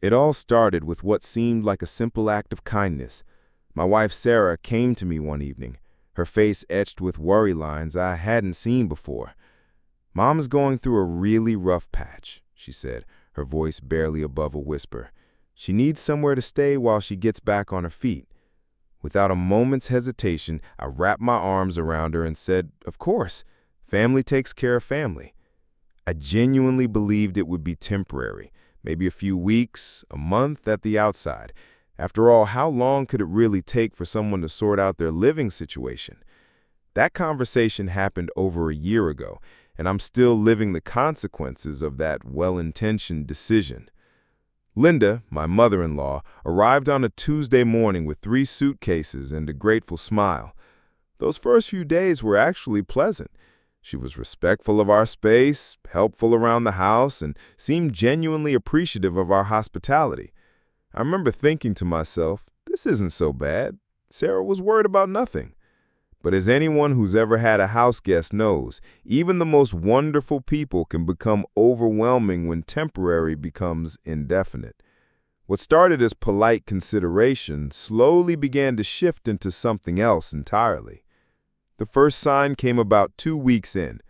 It all started with what seemed like a simple act of kindness. My wife Sarah came to me one evening, her face etched with worry lines I hadn't seen before. "Mom's going through a really rough patch," she said, her voice barely above a whisper. "She needs somewhere to stay while she gets back on her feet." Without a moment's hesitation, I wrapped my arms around her and said, "Of course, family takes care of family." I genuinely believed it would be temporary, maybe a few weeks, a month at the outside. After all, how long could it really take for someone to sort out their living situation? That conversation happened over a year ago, and I'm still living the consequences of that well-intentioned decision. Linda, my mother-in-law, arrived on a Tuesday morning with 3 suitcases and a grateful smile. Those first few days were actually pleasant. She was respectful of our space, helpful around the house, and seemed genuinely appreciative of our hospitality. I remember thinking to myself, this isn't so bad. Sarah was worried about nothing. But as anyone who's ever had a house guest knows, even the most wonderful people can become overwhelming when temporary becomes indefinite. What started as polite consideration slowly began to shift into something else entirely. The first sign came about 2 weeks in.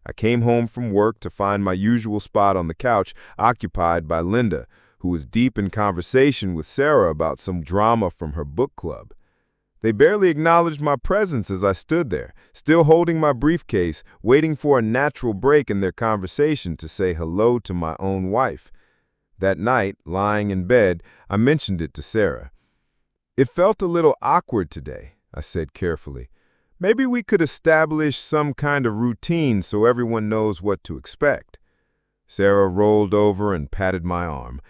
I came home from work to find my usual spot on the couch occupied by Linda, who was deep in conversation with Sarah about some drama from her book club. They barely acknowledged my presence as I stood there, still holding my briefcase, waiting for a natural break in their conversation to say hello to my own wife. That night, lying in bed, I mentioned it to Sarah. "It felt a little awkward today," I said carefully. "Maybe we could establish some kind of routine so everyone knows what to expect." Sarah rolled over and patted my arm.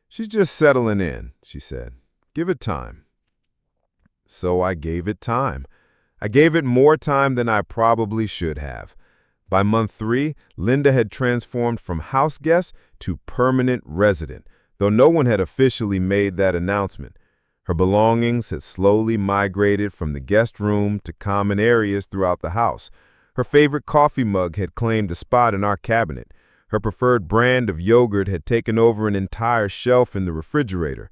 "She's just settling in," she said. "Give it time." So I gave it time. I gave it more time than I probably should have. By month 3, Linda had transformed from house guest to permanent resident, though no one had officially made that announcement. Her belongings had slowly migrated from the guest room to common areas throughout the house. Her favorite coffee mug had claimed a spot in our cabinet. Her preferred brand of yogurt had taken over an entire shelf in the refrigerator.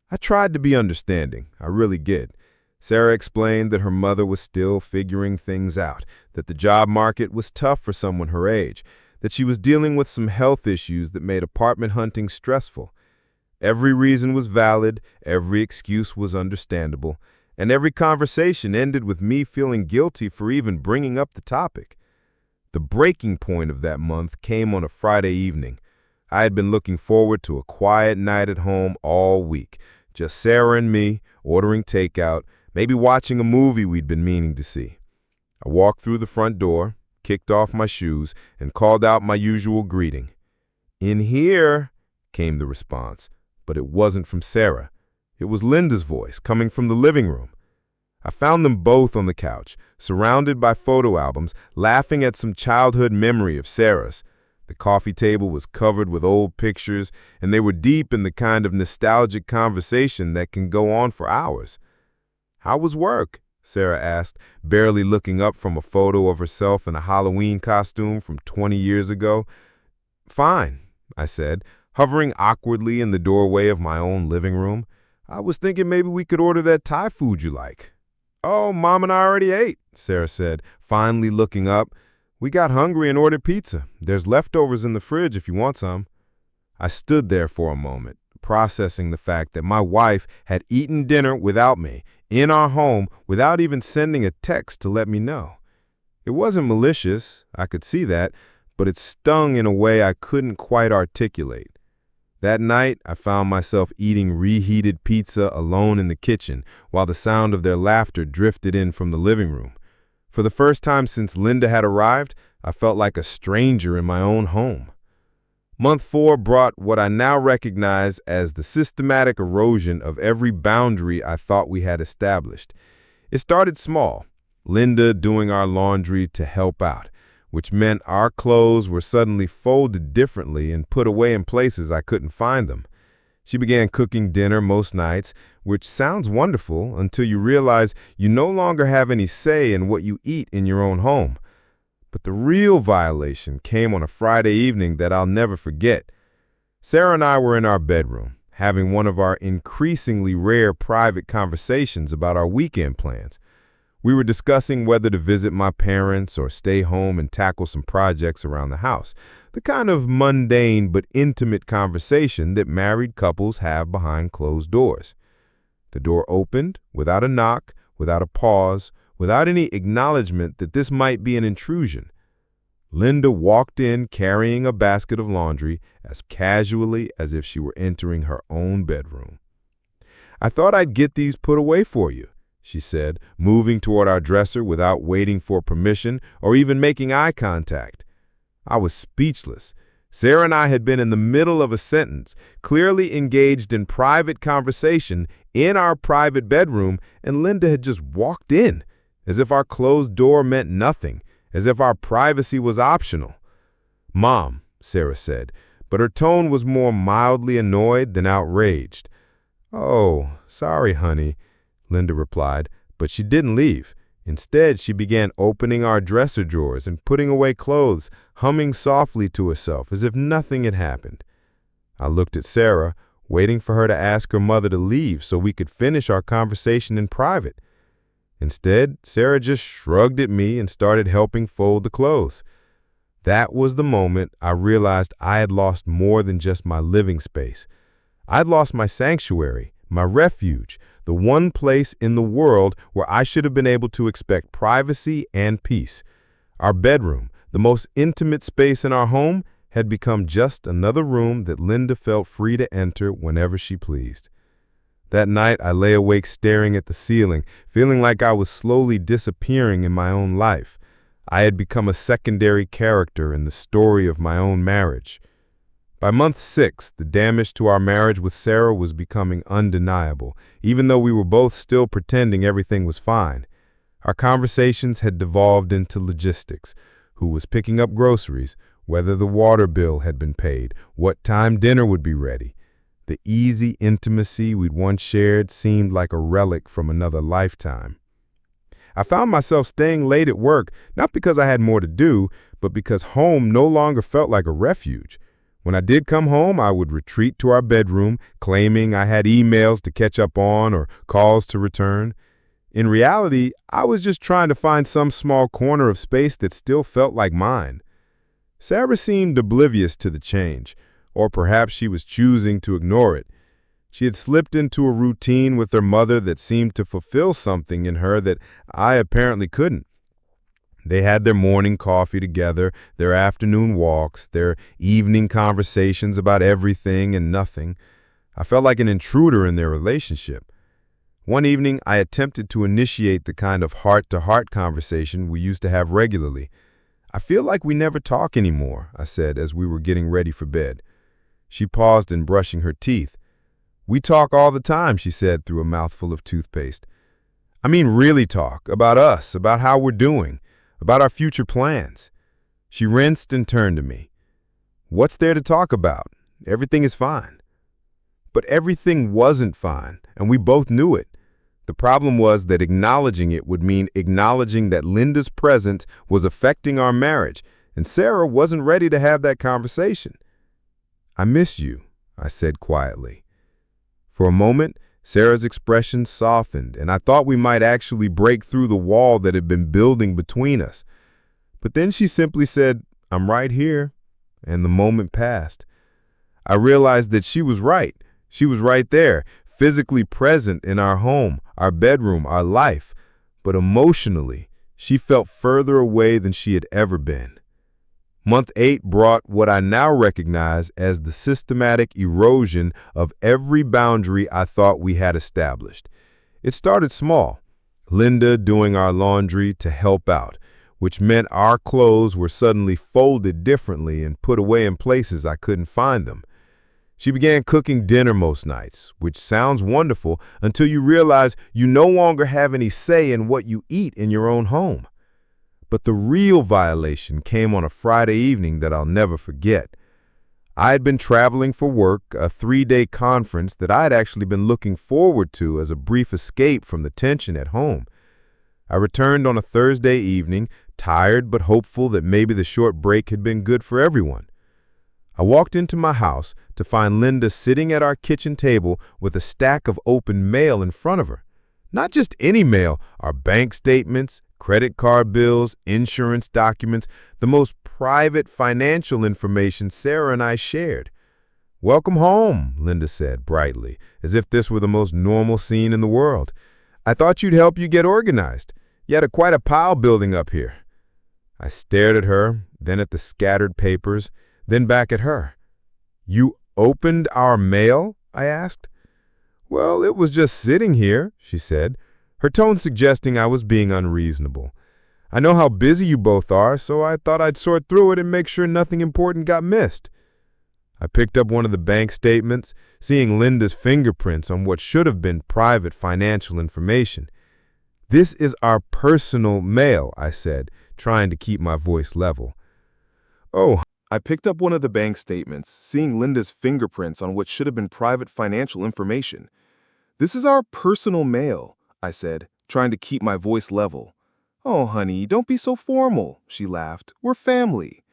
I tried to be understanding, I really did. Sarah explained that her mother was still figuring things out, that the job market was tough for someone her age, that she was dealing with some health issues that made apartment hunting stressful. Every reason was valid, every excuse was understandable, and every conversation ended with me feeling guilty for even bringing up the topic. The breaking point of that month came on a Friday evening. I had been looking forward to a quiet night at home all week, just Sarah and me, ordering takeout, maybe watching a movie we'd been meaning to see. I walked through the front door, kicked off my shoes, and called out my usual greeting. "In here," came the response, but it wasn't from Sarah. It was Linda's voice coming from the living room. I found them both on the couch, surrounded by photo albums, laughing at some childhood memory of Sarah's. The coffee table was covered with old pictures, and they were deep in the kind of nostalgic conversation that can go on for hours. "How was work?" Sarah asked, barely looking up from a photo of herself in a Halloween costume from 20 years ago. "Fine," I said, hovering awkwardly in the doorway of my own living room. "I was thinking maybe we could order that Thai food you like." "Oh, Mom and I already ate," Sarah said, finally looking up. "We got hungry and ordered pizza. There's leftovers in the fridge if you want some." I stood there for a moment, processing the fact that my wife had eaten dinner without me, in our home, without even sending a text to let me know. It wasn't malicious, I could see that, but it stung in a way I couldn't quite articulate. That night, I found myself eating reheated pizza alone in the kitchen, while the sound of their laughter drifted in from the living room. For the first time since Linda had arrived, I felt like a stranger in my own home. Month 4 brought what I now recognize as the systematic erosion of every boundary I thought we had established. It started small, Linda doing our laundry to help out, which meant our clothes were suddenly folded differently and put away in places I couldn't find them. She began cooking dinner most nights, which sounds wonderful until you realize you no longer have any say in what you eat in your own home. But the real violation came on a Friday evening that I'll never forget. Sarah and I were in our bedroom, having one of our increasingly rare private conversations about our weekend plans. We were discussing whether to visit my parents or stay home and tackle some projects around the house, the kind of mundane but intimate conversation that married couples have behind closed doors. The door opened, without a knock, without a pause, without any acknowledgement that this might be an intrusion. Linda walked in carrying a basket of laundry as casually as if she were entering her own bedroom. "I thought I'd get these put away for you," she said, moving toward our dresser without waiting for permission or even making eye contact. I was speechless. Sarah and I had been in the middle of a sentence, clearly engaged in private conversation in our private bedroom, and Linda had just walked in, as if our closed door meant nothing, as if our privacy was optional. "Mom," Sarah said, but her tone was more mildly annoyed than outraged. "Oh, sorry, honey," Linda replied, but she didn't leave. Instead, she began opening our dresser drawers and putting away clothes, humming softly to herself as if nothing had happened. I looked at Sarah, waiting for her to ask her mother to leave so we could finish our conversation in private. Instead, Sarah just shrugged at me and started helping fold the clothes. That was the moment I realized I had lost more than just my living space. I'd lost my sanctuary, my refuge, the one place in the world where I should have been able to expect privacy and peace. Our bedroom, the most intimate space in our home, had become just another room that Linda felt free to enter whenever she pleased. That night, I lay awake staring at the ceiling, feeling like I was slowly disappearing in my own life. I had become a secondary character in the story of my own marriage. By month 6, the damage to our marriage with Sarah was becoming undeniable, even though we were both still pretending everything was fine. Our conversations had devolved into logistics: who was picking up groceries, whether the water bill had been paid, what time dinner would be ready. The easy intimacy we'd once shared seemed like a relic from another lifetime. I found myself staying late at work, not because I had more to do, but because home no longer felt like a refuge. When I did come home, I would retreat to our bedroom, claiming I had emails to catch up on or calls to return. In reality, I was just trying to find some small corner of space that still felt like mine. Sarah seemed oblivious to the change, or perhaps she was choosing to ignore it. She had slipped into a routine with her mother that seemed to fulfill something in her that I apparently couldn't. They had their morning coffee together, their afternoon walks, their evening conversations about everything and nothing. I felt like an intruder in their relationship. One evening, I attempted to initiate the kind of heart-to-heart conversation we used to have regularly. "I feel like we never talk anymore," I said as we were getting ready for bed. She paused in brushing her teeth. "We talk all the time," she said through a mouthful of toothpaste. "I mean really talk, about us, about how we're doing, about our future plans." She rinsed and turned to me. "What's there to talk about? Everything is fine." But everything wasn't fine, and we both knew it. The problem was that acknowledging it would mean acknowledging that Linda's presence was affecting our marriage, and Sarah wasn't ready to have that conversation. "I miss you," I said quietly. For a moment, Sarah's expression softened, and I thought we might actually break through the wall that had been building between us. But then she simply said, "I'm right here," and the moment passed. I realized that she was right. She was right there, physically present in our home, our bedroom, our life. But emotionally, she felt further away than she had ever been. Month 8 brought what I now recognize as the systematic erosion of every boundary I thought we had established. It started small, Linda doing our laundry to help out, which meant our clothes were suddenly folded differently and put away in places I couldn't find them. She began cooking dinner most nights, which sounds wonderful until you realize you no longer have any say in what you eat in your own home. But the real violation came on a Friday evening that I'll never forget. I had been traveling for work, a 3-day conference that I had actually been looking forward to as a brief escape from the tension at home. I returned on a Thursday evening, tired but hopeful that maybe the short break had been good for everyone. I walked into my house to find Linda sitting at our kitchen table with a stack of open mail in front of her. Not just any mail, our bank statements, credit card bills, insurance documents, the most private financial information Sarah and I shared. "Welcome home," Linda said brightly, as if this were the most normal scene in the world. "I thought you'd help you get organized. You had quite a pile building up here." I stared at her, then at the scattered papers, then back at her. "You opened our mail?" I asked. "Well, it was just sitting here," she said, her tone suggesting I was being unreasonable. "I know how busy you both are, so I thought I'd sort through it and make sure nothing important got missed." I picked up one of the bank statements, seeing Linda's fingerprints on what should have been private financial information. "This is our personal mail," I said, trying to keep my voice level. "Oh." I picked up one of the bank statements, seeing Linda's fingerprints on what should have been private financial information. "This is our personal mail," I said, trying to keep my voice level. "Oh, honey, don't be so formal," she laughed. "We're family."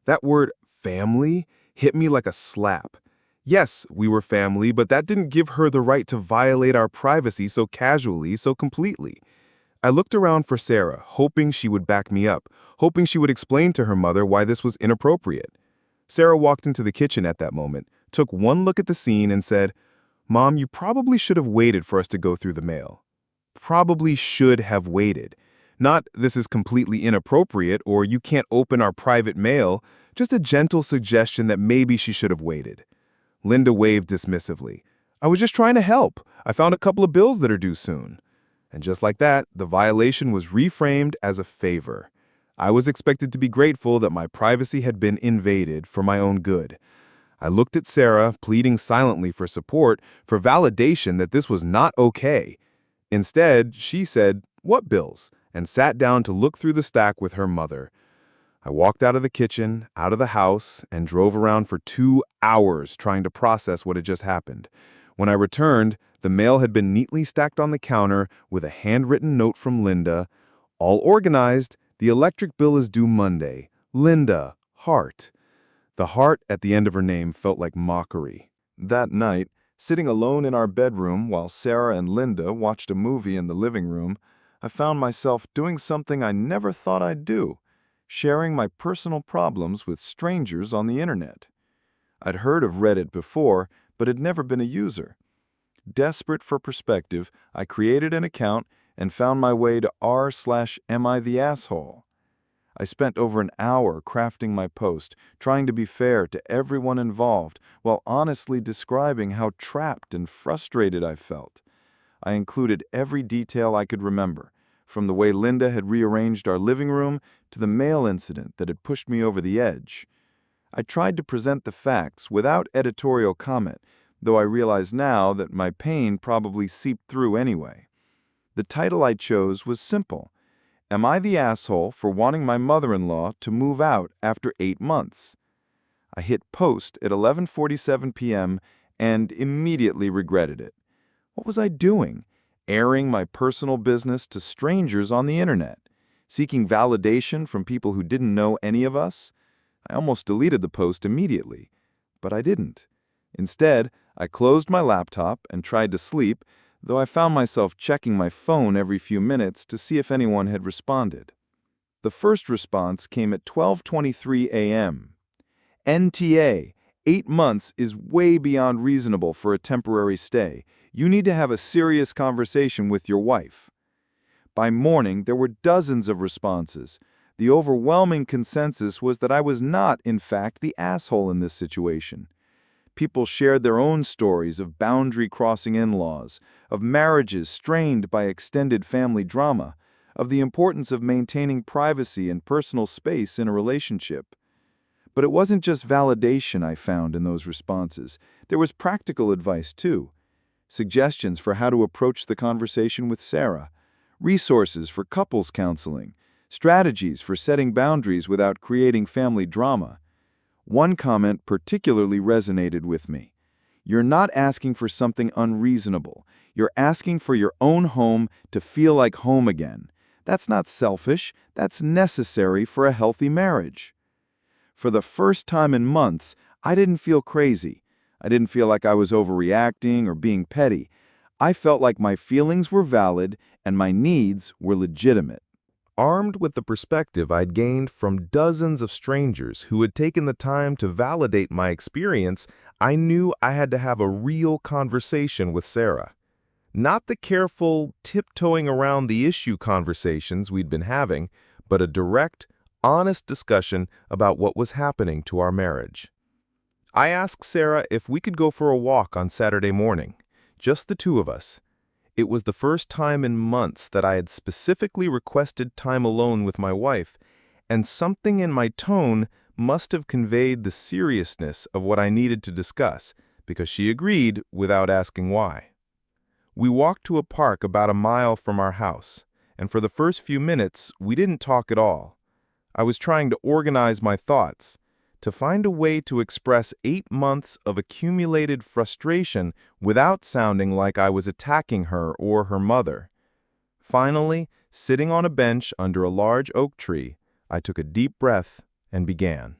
That word, family, hit me like a slap. Yes, we were family, but that didn't give her the right to violate our privacy so casually, so completely. I looked around for Sarah, hoping she would back me up, hoping she would explain to her mother why this was inappropriate. Sarah walked into the kitchen at that moment, took one look at the scene and said, "Mom, you probably should have waited for us to go through the mail." Probably should have waited. Not, "This is completely inappropriate," or "You can't open our private mail," just a gentle suggestion that maybe she should have waited. Linda waved dismissively. "I was just trying to help. I found a couple of bills that are due soon." And just like that, the violation was reframed as a favor. I was expected to be grateful that my privacy had been invaded for my own good. I looked at Sarah, pleading silently for support, for validation that this was not okay. Instead, she said, "What bills?" and sat down to look through the stack with her mother. I walked out of the kitchen, out of the house, and drove around for 2 hours trying to process what had just happened. When I returned, the mail had been neatly stacked on the counter with a handwritten note from Linda. "All organized. The electric bill is due Monday. Linda, heart." The heart at the end of her name felt like mockery. That night, sitting alone in our bedroom while Sarah and Linda watched a movie in the living room, I found myself doing something I never thought I'd do, sharing my personal problems with strangers on the internet. I'd heard of Reddit before, but had never been a user. Desperate for perspective, I created an account and found my way to r/AmItheAsshole. I spent over an hour crafting my post, trying to be fair to everyone involved, while honestly describing how trapped and frustrated I felt. I included every detail I could remember, from the way Linda had rearranged our living room to the mail incident that had pushed me over the edge. I tried to present the facts without editorial comment, though I realize now that my pain probably seeped through anyway. The title I chose was simple: "Am I the asshole for wanting my mother-in-law to move out after 8 months?" I hit post at 11:47 p.m. and immediately regretted it. What was I doing? Airing my personal business to strangers on the internet? Seeking validation from people who didn't know any of us? I almost deleted the post immediately, but I didn't. Instead, I closed my laptop and tried to sleep, though I found myself checking my phone every few minutes to see if anyone had responded. The first response came at 12:23 a.m. "NTA, 8 months is way beyond reasonable for a temporary stay. You need to have a serious conversation with your wife." By morning, there were dozens of responses. The overwhelming consensus was that I was not, in fact, the asshole in this situation. People shared their own stories of boundary-crossing in-laws, of marriages strained by extended family drama, of the importance of maintaining privacy and personal space in a relationship. But it wasn't just validation I found in those responses. There was practical advice, too. Suggestions for how to approach the conversation with Sarah, resources for couples counseling, strategies for setting boundaries without creating family drama. One comment particularly resonated with me. "You're not asking for something unreasonable. You're asking for your own home to feel like home again. That's not selfish. That's necessary for a healthy marriage." For the first time in months, I didn't feel crazy. I didn't feel like I was overreacting or being petty. I felt like my feelings were valid and my needs were legitimate. Armed with the perspective I'd gained from dozens of strangers who had taken the time to validate my experience, I knew I had to have a real conversation with Sarah. Not the careful, tiptoeing around the issue conversations we'd been having, but a direct, honest discussion about what was happening to our marriage. I asked Sarah if we could go for a walk on Saturday morning, just the two of us. It was the first time in months that I had specifically requested time alone with my wife, and something in my tone must have conveyed the seriousness of what I needed to discuss, because she agreed without asking why. We walked to a park about a mile from our house, and for the first few minutes, we didn't talk at all. I was trying to organize my thoughts, to find a way to express 8 months of accumulated frustration without sounding like I was attacking her or her mother. Finally, sitting on a bench under a large oak tree, I took a deep breath and began.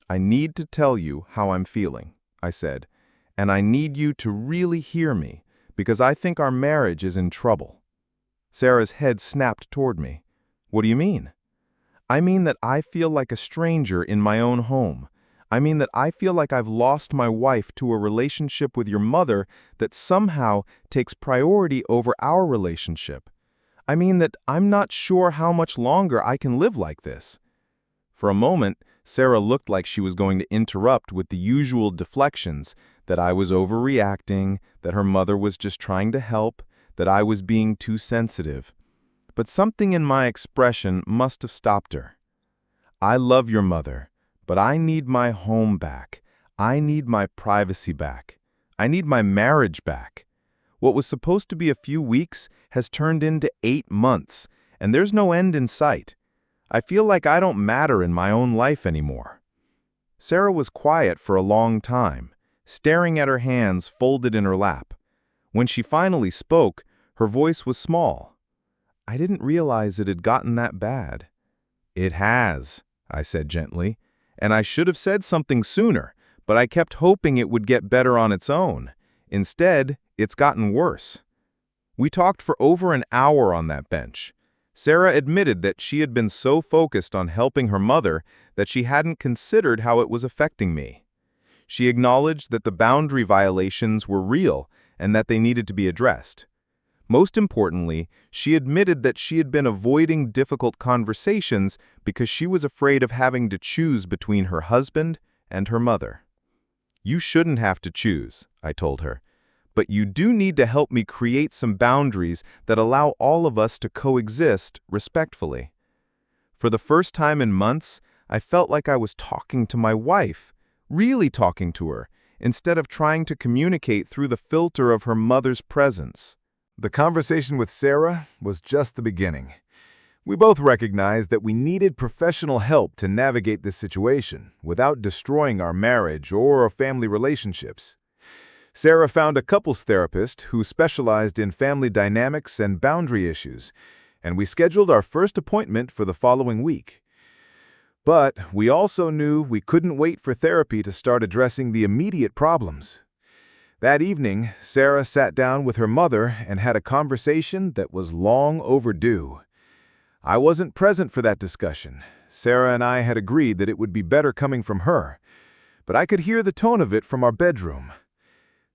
"I need to tell you how I'm feeling," I said, "and I need you to really hear me, because I think our marriage is in trouble." Sarah's head snapped toward me. "What do you mean?" "I mean that I feel like a stranger in my own home. I mean that I feel like I've lost my wife to a relationship with your mother that somehow takes priority over our relationship. I mean that I'm not sure how much longer I can live like this." For a moment, Sarah looked like she was going to interrupt with the usual deflections, that I was overreacting, that her mother was just trying to help, that I was being too sensitive. But something in my expression must have stopped her. "I love your mother, but I need my home back. I need my privacy back. I need my marriage back. What was supposed to be a few weeks has turned into 8 months, and there's no end in sight. I feel like I don't matter in my own life anymore." Sarah was quiet for a long time, staring at her hands folded in her lap. When she finally spoke, her voice was small. "I didn't realize it had gotten that bad." "It has," I said gently, "and I should have said something sooner, but I kept hoping it would get better on its own. Instead, it's gotten worse." We talked for over an hour on that bench. Sarah admitted that she had been so focused on helping her mother that she hadn't considered how it was affecting me. She acknowledged that the boundary violations were real and that they needed to be addressed. Most importantly, she admitted that she had been avoiding difficult conversations because she was afraid of having to choose between her husband and her mother. "You shouldn't have to choose," I told her, "but you do need to help me create some boundaries that allow all of us to coexist respectfully." For the first time in months, I felt like I was talking to my wife, really talking to her, instead of trying to communicate through the filter of her mother's presence. The conversation with Sarah was just the beginning. We both recognized that we needed professional help to navigate this situation without destroying our marriage or our family relationships. Sarah found a couples therapist who specialized in family dynamics and boundary issues, and we scheduled our first appointment for the following week. But we also knew we couldn't wait for therapy to start addressing the immediate problems. That evening, Sarah sat down with her mother and had a conversation that was long overdue. I wasn't present for that discussion. Sarah and I had agreed that it would be better coming from her, but I could hear the tone of it from our bedroom.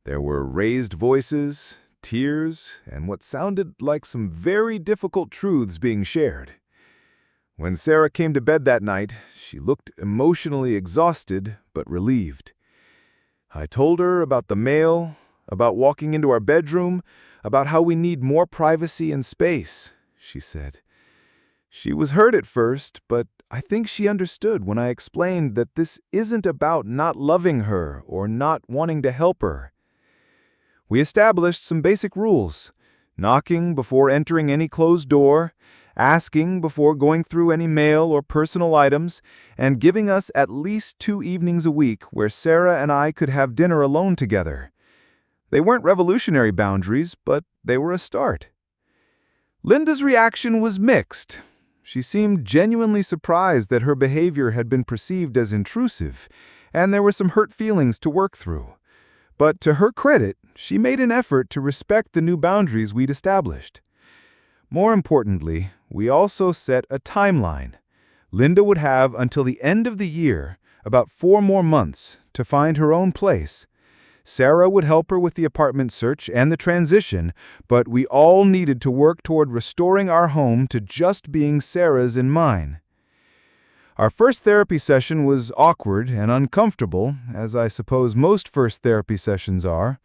There were raised voices, tears, and what sounded like some very difficult truths being shared. When Sarah came to bed that night, she looked emotionally exhausted but relieved. I told her about the mail, about walking into our bedroom, about how we need more privacy and space, she said. She was hurt at first, but I think she understood when I explained that this isn't about not loving her or not wanting to help her. We established some basic rules: knocking before entering any closed door, asking before going through any mail or personal items, and giving us at least 2 evenings a week where Sarah and I could have dinner alone together. They weren't revolutionary boundaries, but they were a start. Linda's reaction was mixed. She seemed genuinely surprised that her behavior had been perceived as intrusive, and there were some hurt feelings to work through. But to her credit, she made an effort to respect the new boundaries we'd established. More importantly, we also set a timeline. Linda would have until the end of the year, about 4 more months, to find her own place. Sarah would help her with the apartment search and the transition, but we all needed to work toward restoring our home to just being Sarah's and mine. Our first therapy session was awkward and uncomfortable, as I suppose most first therapy sessions are,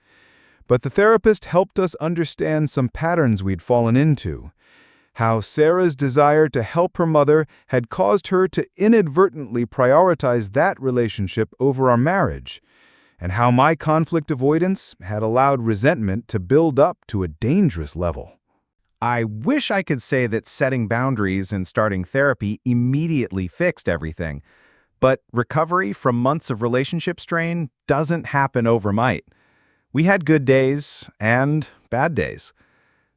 but the therapist helped us understand some patterns we'd fallen into. How Sarah's desire to help her mother had caused her to inadvertently prioritize that relationship over our marriage, and how my conflict avoidance had allowed resentment to build up to a dangerous level. I wish I could say that setting boundaries and starting therapy immediately fixed everything, but recovery from months of relationship strain doesn't happen overnight. We had good days and bad days.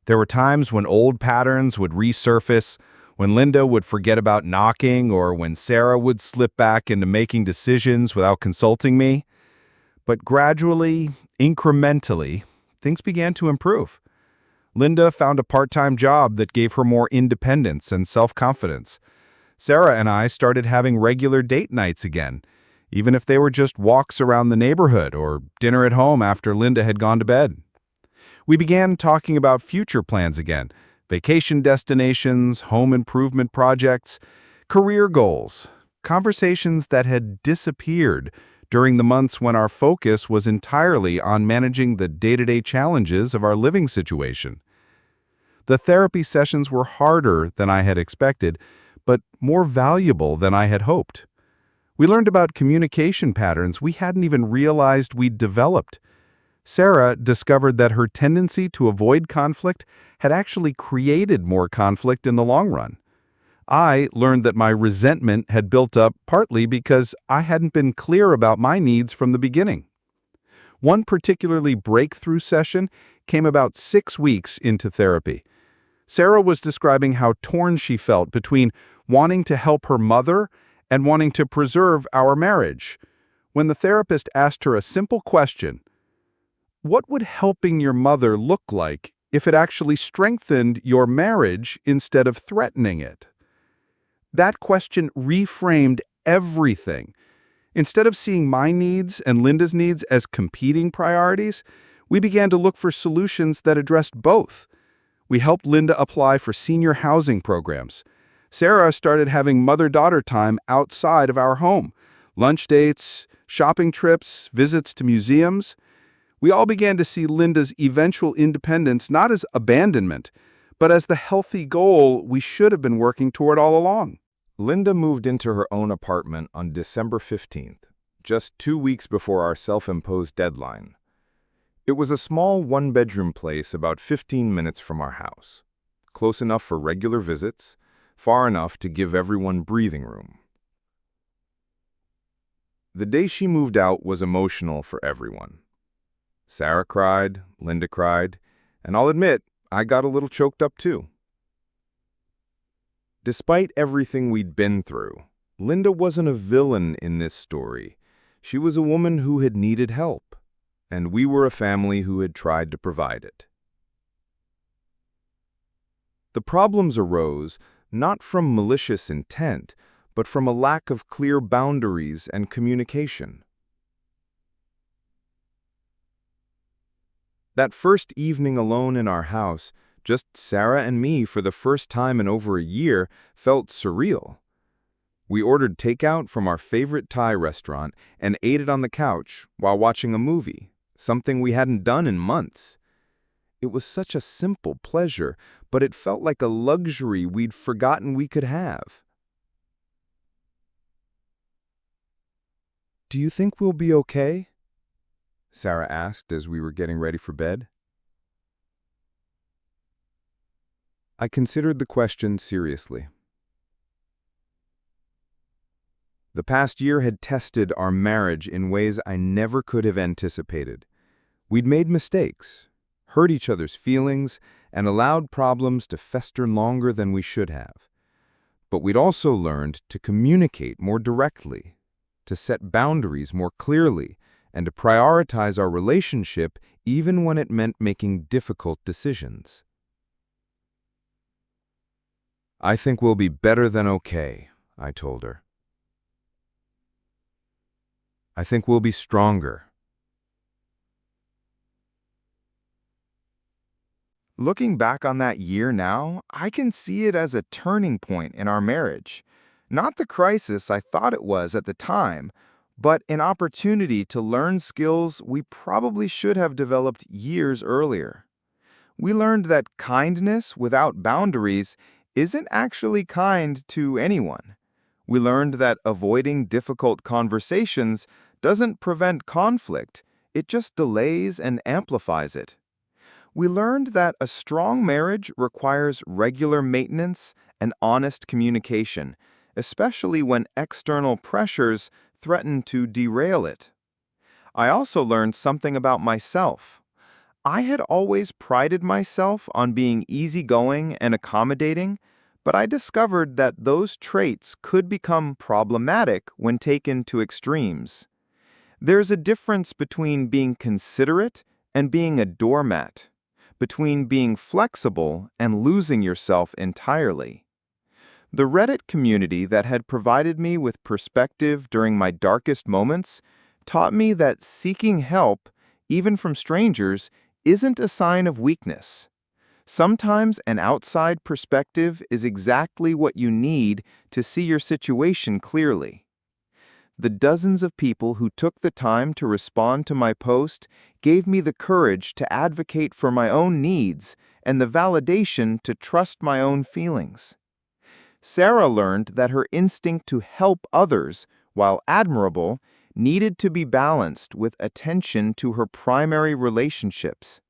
There were times when old patterns would resurface, when Linda would forget about knocking, or when Sarah would slip back into making decisions without consulting me. But gradually, incrementally, things began to improve. Linda found a part-time job that gave her more independence and self-confidence. Sarah and I started having regular date nights again, even if they were just walks around the neighborhood or dinner at home after Linda had gone to bed. We began talking about future plans again, vacation destinations, home improvement projects, career goals, conversations that had disappeared during the months when our focus was entirely on managing the day-to-day challenges of our living situation. The therapy sessions were harder than I had expected, but more valuable than I had hoped. We learned about communication patterns we hadn't even realized we'd developed. Sarah discovered that her tendency to avoid conflict had actually created more conflict in the long run. I learned that my resentment had built up partly because I hadn't been clear about my needs from the beginning. One particularly breakthrough session came about 6 weeks into therapy. Sarah was describing how torn she felt between wanting to help her mother and wanting to preserve our marriage. When the therapist asked her a simple question, "What would helping your mother look like if it actually strengthened your marriage instead of threatening it?" That question reframed everything. Instead of seeing my needs and Linda's needs as competing priorities, we began to look for solutions that addressed both. We helped Linda apply for senior housing programs. Sarah started having mother-daughter time outside of our home, lunch dates, shopping trips, visits to museums. We all began to see Linda's eventual independence not as abandonment, but as the healthy goal we should have been working toward all along. Linda moved into her own apartment on December 15th, just 2 weeks before our self-imposed deadline. It was a small one-bedroom place about 15 minutes from our house, close enough for regular visits, far enough to give everyone breathing room. The day she moved out was emotional for everyone. Sarah cried, Linda cried, and I'll admit, I got a little choked up too. Despite everything we'd been through, Linda wasn't a villain in this story. She was a woman who had needed help, and we were a family who had tried to provide it. The problems arose not from malicious intent, but from a lack of clear boundaries and communication. That first evening alone in our house, just Sarah and me for the first time in over a year, felt surreal. We ordered takeout from our favorite Thai restaurant and ate it on the couch while watching a movie, something we hadn't done in months. It was such a simple pleasure, but it felt like a luxury we'd forgotten we could have. "Do you think we'll be okay?" Sarah asked as we were getting ready for bed. I considered the question seriously. The past year had tested our marriage in ways I never could have anticipated. We'd made mistakes, hurt each other's feelings, and allowed problems to fester longer than we should have. But we'd also learned to communicate more directly, to set boundaries more clearly, and to prioritize our relationship even when it meant making difficult decisions. "I think we'll be better than okay," I told her. "I think we'll be stronger." Looking back on that year now, I can see it as a turning point in our marriage. Not the crisis I thought it was at the time, but an opportunity to learn skills we probably should have developed years earlier. We learned that kindness without boundaries isn't actually kind to anyone. We learned that avoiding difficult conversations doesn't prevent conflict, it just delays and amplifies it. We learned that a strong marriage requires regular maintenance and honest communication, especially when external pressures threaten to derail it. I also learned something about myself. I had always prided myself on being easygoing and accommodating, but I discovered that those traits could become problematic when taken to extremes. There's a difference between being considerate and being a doormat, between being flexible and losing yourself entirely. The Reddit community that had provided me with perspective during my darkest moments taught me that seeking help, even from strangers, isn't a sign of weakness. Sometimes an outside perspective is exactly what you need to see your situation clearly. The dozens of people who took the time to respond to my post gave me the courage to advocate for my own needs and the validation to trust my own feelings. Sarah learned that her instinct to help others, while admirable, needed to be balanced with attention to her primary relationships.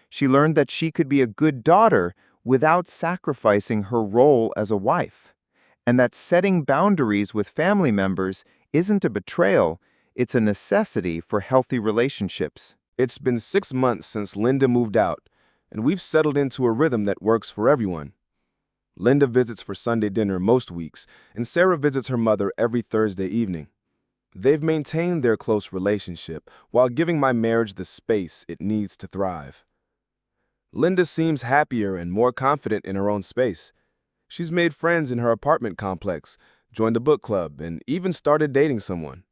She learned that she could be a good daughter without sacrificing her role as a wife, and that setting boundaries with family members isn't a betrayal, it's a necessity for healthy relationships. It's been 6 months since Linda moved out, and we've settled into a rhythm that works for everyone. Linda visits for Sunday dinner most weeks, and Sarah visits her mother every Thursday evening. They've maintained their close relationship while giving my marriage the space it needs to thrive. Linda seems happier and more confident in her own space. She's made friends in her apartment complex, joined a book club, and even started dating someone.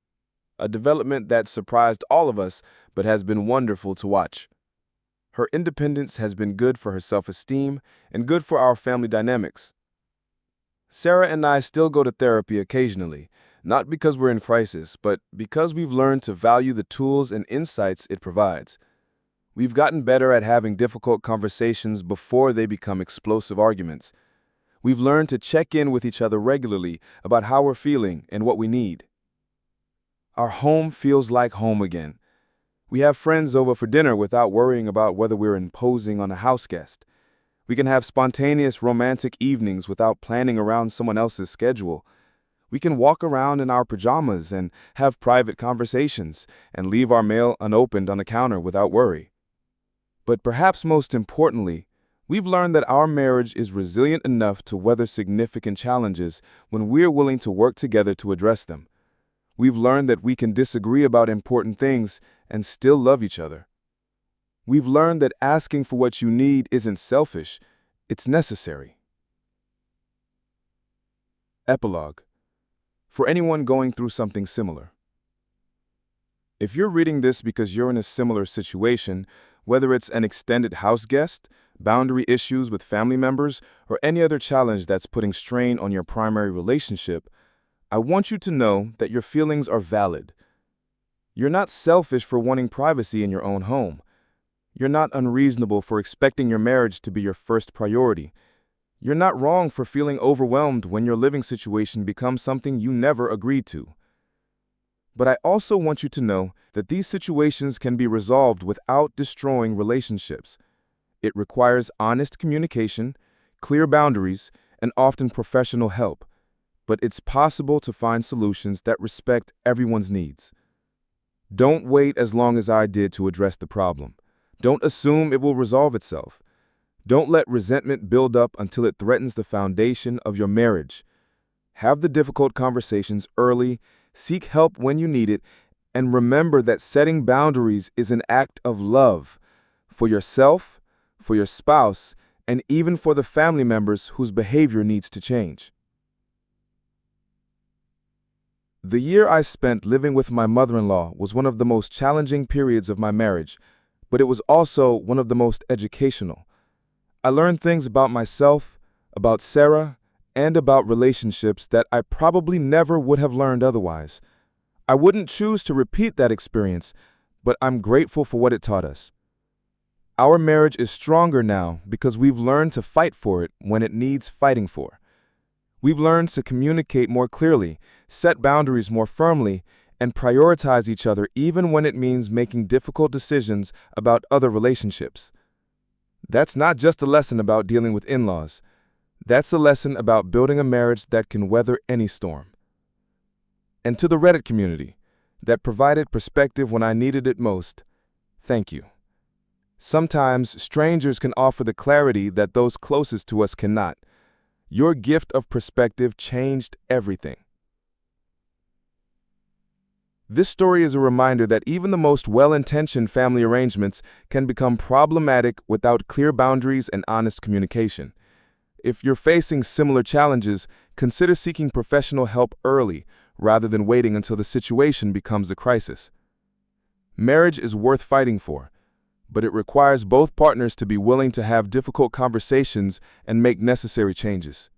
A development that surprised all of us but has been wonderful to watch. Her independence has been good for her self-esteem and good for our family dynamics. Sarah and I still go to therapy occasionally, not because we're in crisis, but because we've learned to value the tools and insights it provides. We've gotten better at having difficult conversations before they become explosive arguments. We've learned to check in with each other regularly about how we're feeling and what we need. Our home feels like home again. We have friends over for dinner without worrying about whether we're imposing on a house guest. We can have spontaneous romantic evenings without planning around someone else's schedule. We can walk around in our pajamas and have private conversations and leave our mail unopened on the counter without worry. But perhaps most importantly, we've learned that our marriage is resilient enough to weather significant challenges when we're willing to work together to address them. We've learned that we can disagree about important things and still love each other. We've learned that asking for what you need isn't selfish, it's necessary. Epilogue. For anyone going through something similar. If you're reading this because you're in a similar situation, whether it's an extended house guest, boundary issues with family members, or any other challenge that's putting strain on your primary relationship, I want you to know that your feelings are valid. You're not selfish for wanting privacy in your own home. You're not unreasonable for expecting your marriage to be your first priority. You're not wrong for feeling overwhelmed when your living situation becomes something you never agreed to. But I also want you to know that these situations can be resolved without destroying relationships. It requires honest communication, clear boundaries, and often professional help. But it's possible to find solutions that respect everyone's needs. Don't wait as long as I did to address the problem. Don't assume it will resolve itself. Don't let resentment build up until it threatens the foundation of your marriage. Have the difficult conversations early, seek help when you need it, and remember that setting boundaries is an act of love for yourself, for your spouse, and even for the family members whose behavior needs to change. The year I spent living with my mother-in-law was one of the most challenging periods of my marriage, but it was also one of the most educational. I learned things about myself, about Sarah, and about relationships that I probably never would have learned otherwise. I wouldn't choose to repeat that experience, but I'm grateful for what it taught us. Our marriage is stronger now because we've learned to fight for it when it needs fighting for. We've learned to communicate more clearly, set boundaries more firmly, and prioritize each other even when it means making difficult decisions about other relationships. That's not just a lesson about dealing with in-laws. That's a lesson about building a marriage that can weather any storm. And to the Reddit community that provided perspective when I needed it most, thank you. Sometimes strangers can offer the clarity that those closest to us cannot. Your gift of perspective changed everything. This story is a reminder that even the most well-intentioned family arrangements can become problematic without clear boundaries and honest communication. If you're facing similar challenges, consider seeking professional help early rather than waiting until the situation becomes a crisis. Marriage is worth fighting for, but it requires both partners to be willing to have difficult conversations and make necessary changes.